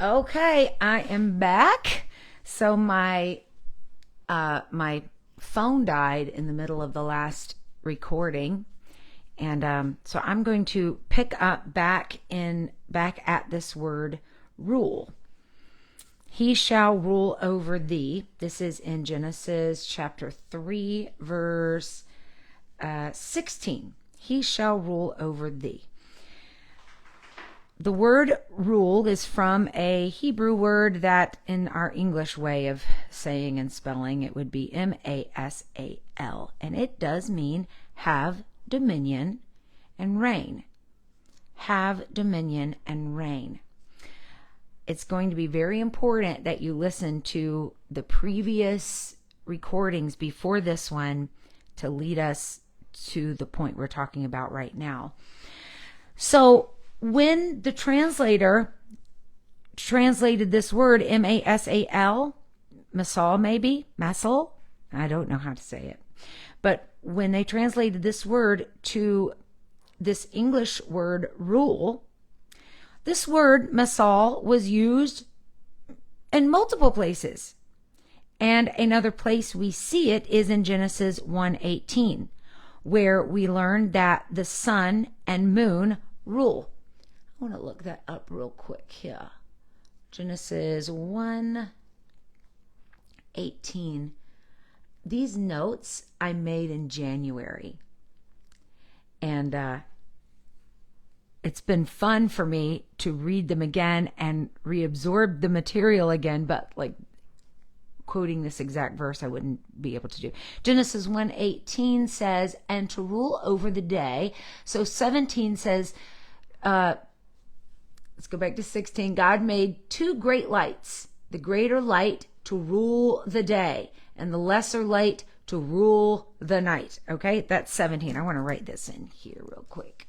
Okay, I am back. So my phone died in the middle of the last recording, and so I'm going to pick up back at this word rule. He shall rule over thee. This is in Genesis chapter 3, verse 16. He shall rule over thee. The word rule is from a Hebrew word that in our English way of saying and spelling it would be Masal, and it does mean have dominion and reign. Have dominion and reign. It's going to be very important that you listen to the previous recordings before this one to lead us to the point we're talking about right now. So when the translator translated this word, Masal, Masal maybe, Masal, I don't know how to say it. But when they translated this word to this English word rule, this word Masal was used in multiple places. And another place we see it is in Genesis 1:18, where we learn that the sun and moon rule. I want to look that up real quick here. Genesis 1:18. These notes I made in January. And it's been fun for me to read them again and reabsorb the material again, but like quoting this exact verse I wouldn't be able to do. Genesis 1:18 says, and to rule over the day. So 17 says, let's go back to 16. God made two great lights, the greater light to rule the day and the lesser light to rule the night. Okay, that's 17. I want to write this in here real quick.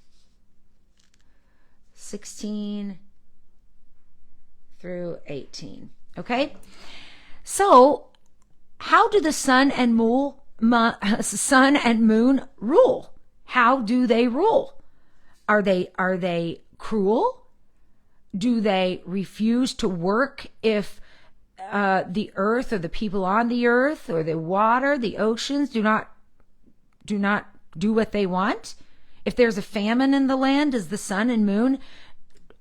16 through 18. Okay, so how do the sun and moon rule? How do they rule? Are they cruel? Do they refuse to work if the earth or the people on the earth or the water, the oceans do not do what they want? If there's a famine in the land, does the sun and moon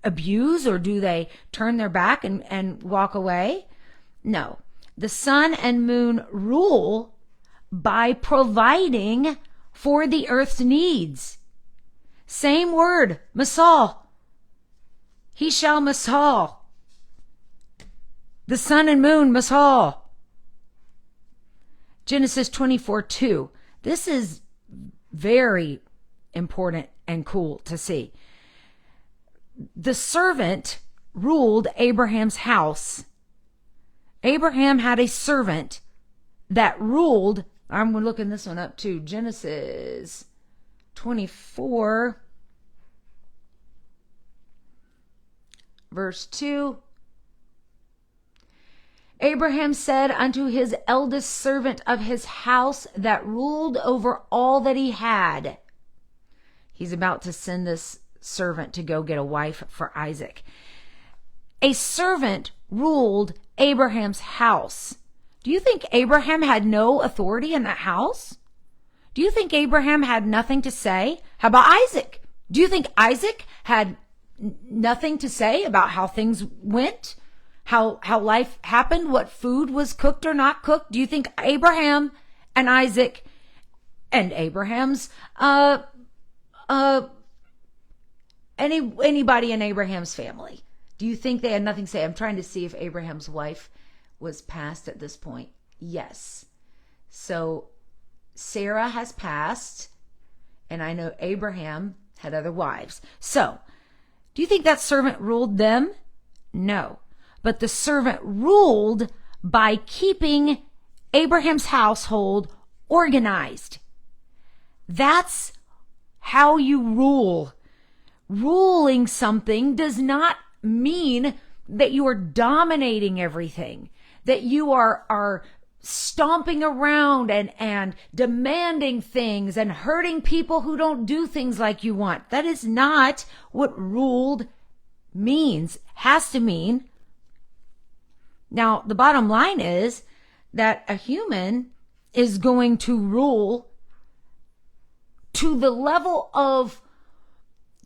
abuse, or do they turn their back and walk away? No. The sun and moon rule by providing for the earth's needs. Same word, masal. He shall masal. The sun and moon masal. Genesis 24:2. This is very important and cool to see. The servant ruled Abraham's house. Abraham had a servant that ruled. I'm looking this one up too. Genesis 24, verse 2. Abraham said unto his eldest servant of his house that ruled over all that he had. He's about to send this servant to go get a wife for Isaac. A servant ruled Abraham's house. Do you think Abraham had no authority in that house? Do you think Abraham had nothing to say? How about Isaac? Do you think Isaac had nothing to say about how things went? How life happened? What food was cooked or not cooked? Do you think Abraham and Isaac and Abraham's anybody in Abraham's family, do you think they had nothing to say? I'm trying to see if Abraham's wife was passed at this point. Yes. So Sarah has passed, and I know Abraham had other wives. So, do you think that servant ruled them? No. But the servant ruled by keeping Abraham's household organized. That's how you rule. Ruling something does not mean that you are dominating everything, that you are stomping around and demanding things and hurting people who don't do things like you want. That is not what ruled means. Has to mean Now, the bottom line is that a human is going to rule to the level of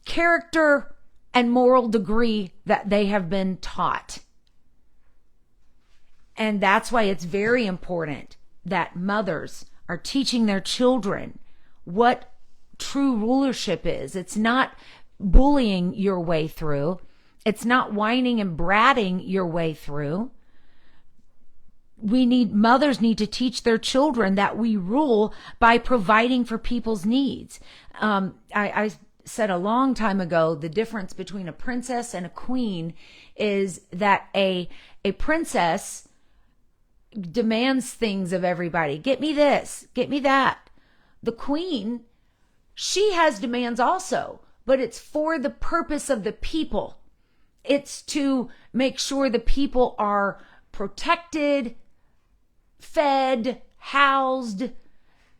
character and moral degree that they have been taught. And that's why it's very important that mothers are teaching their children what true rulership is. It's not bullying your way through. It's not whining and bratting your way through. Mothers need to teach their children that we rule by providing for people's needs. I said a long time ago, the difference between a princess and a queen is that a princess demands things of everybody. Get me this, get me that. The queen, she has demands also, but it's for the purpose of the people. It's to make sure the people are protected, fed, housed.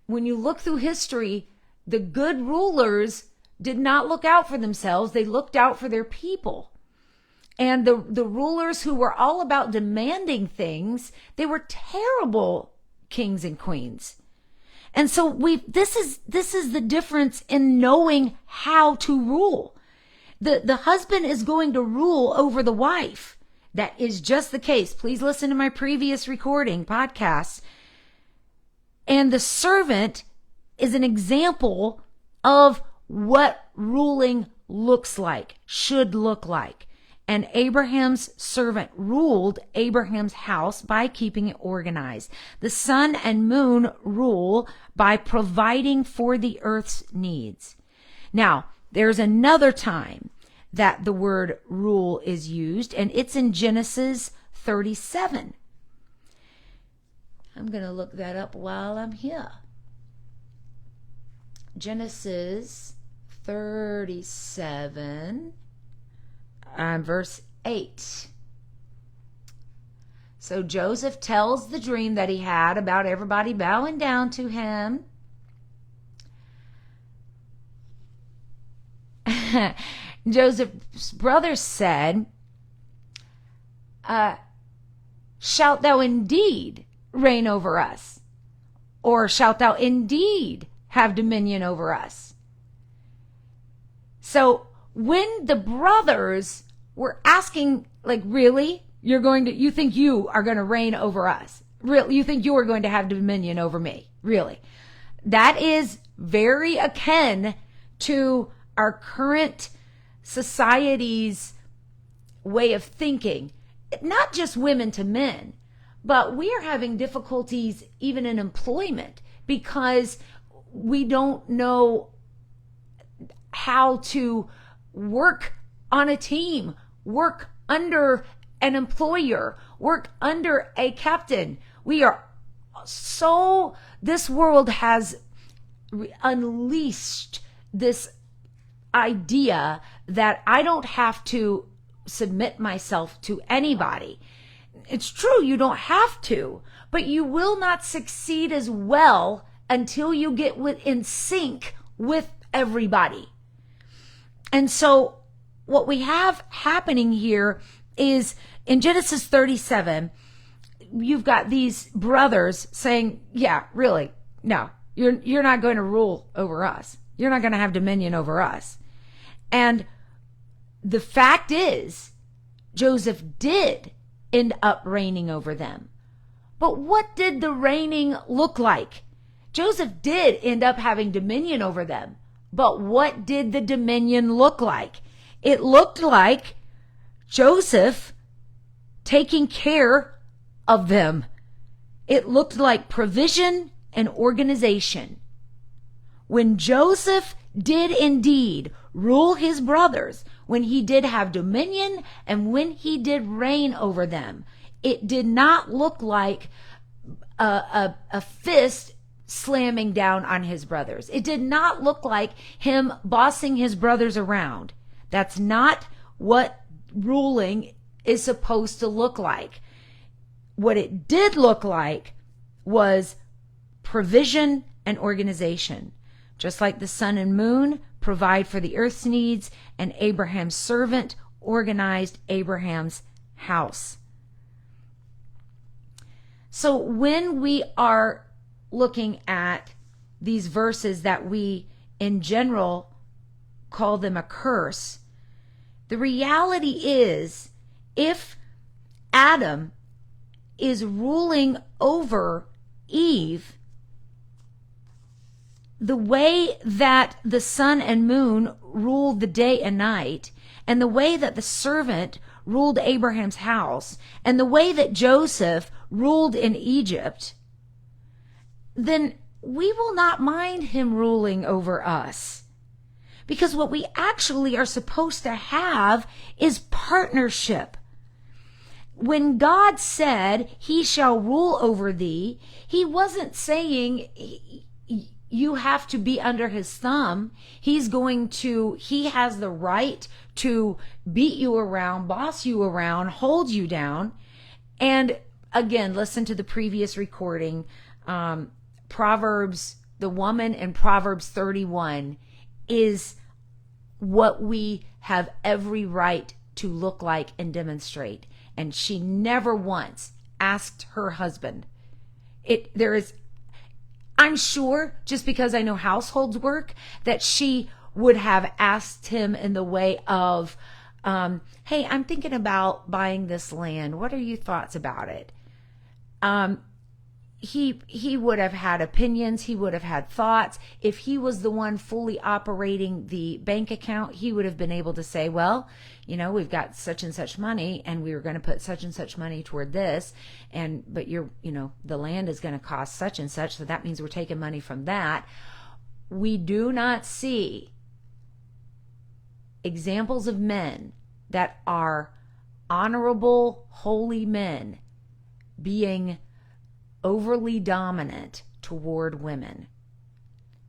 When you look through history, the good rulers did not look out for themselves. They looked out for their people. And the rulers who were all about demanding things, they were terrible kings and queens. And so this is the difference in knowing how to rule. The husband is going to rule over the wife. That is just the case. Please listen to my previous podcasts. And the servant is an example of what ruling looks like, should look like. And Abraham's servant ruled Abraham's house by keeping it organized. The sun and moon rule by providing for the earth's needs. Now, there's another time that the word rule is used, and it's in Genesis 37. I'm going to look that up while I'm here. Genesis 37. Verse 8. So Joseph tells the dream that he had about everybody bowing down to him. Joseph's brothers said, shalt thou indeed reign over us? Or shalt thou indeed have dominion over us? So when the brothers were asking, like, really? You think you are going to reign over us? Really? You think you are going to have dominion over me? Really? That is very akin to our current society's way of thinking. Not just women to men, but we are having difficulties even in employment because we don't know how to work on a team, work under an employer, work under a captain. This world has unleashed this idea that I don't have to submit myself to anybody. It's true, you don't have to, but you will not succeed as well until you get in sync with everybody. And so what we have happening here is in Genesis 37, you've got these brothers saying, yeah, really, no, you're not going to rule over us. You're not going to have dominion over us. And the fact is, Joseph did end up reigning over them. But what did the reigning look like? Joseph did end up having dominion over them. But what did the dominion look like? It looked like Joseph taking care of them. It looked like provision and organization. When Joseph did indeed rule his brothers, when he did have dominion and when he did reign over them, it did not look like a fist slamming down on his brothers. It did not look like him bossing his brothers around. That's not what ruling is supposed to look like. What it did look like was provision and organization. Just like the sun and moon provide for the earth's needs, and Abraham's servant organized Abraham's house. So when we are looking at these verses that we in general call them a curse, the reality is, if Adam is ruling over Eve, the way that the sun and moon ruled the day and night, and the way that the servant ruled Abraham's house, and the way that Joseph ruled in Egypt, then we will not mind him ruling over us. Because what we actually are supposed to have is partnership. When God said, he shall rule over thee, he wasn't saying you have to be under his thumb. He has the right to beat you around, boss you around, hold you down. And again, listen to the previous recording. Proverbs, the woman in Proverbs 31 is what we have every right to look like and demonstrate. And she never once asked her husband. I'm sure, just because I know households work, that she would have asked him in the way of, hey, I'm thinking about buying this land. What are your thoughts about it? He would have had opinions. He would have had thoughts. If he was the one fully operating the bank account, he would have been able to say, well, we've got such and such money, and we were going to put such and such money toward this. But the land is going to cost such and such. So that means we're taking money from that. We do not see examples of men that are honorable, holy men being overly dominant toward women.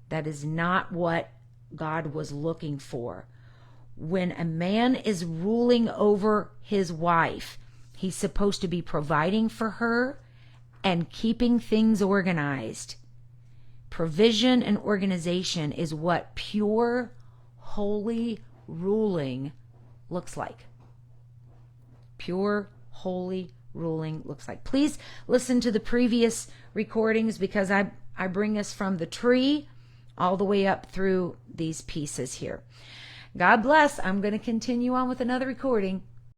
That is not what God was looking for. When a man is ruling over his wife, he's supposed to be providing for her and keeping things organized. Provision and organization is what pure, holy ruling looks like. Pure, holy ruling looks like. Please listen to the previous recordings, because I bring us from the tree all the way up through these pieces here. God bless. I'm going to continue on with another recording.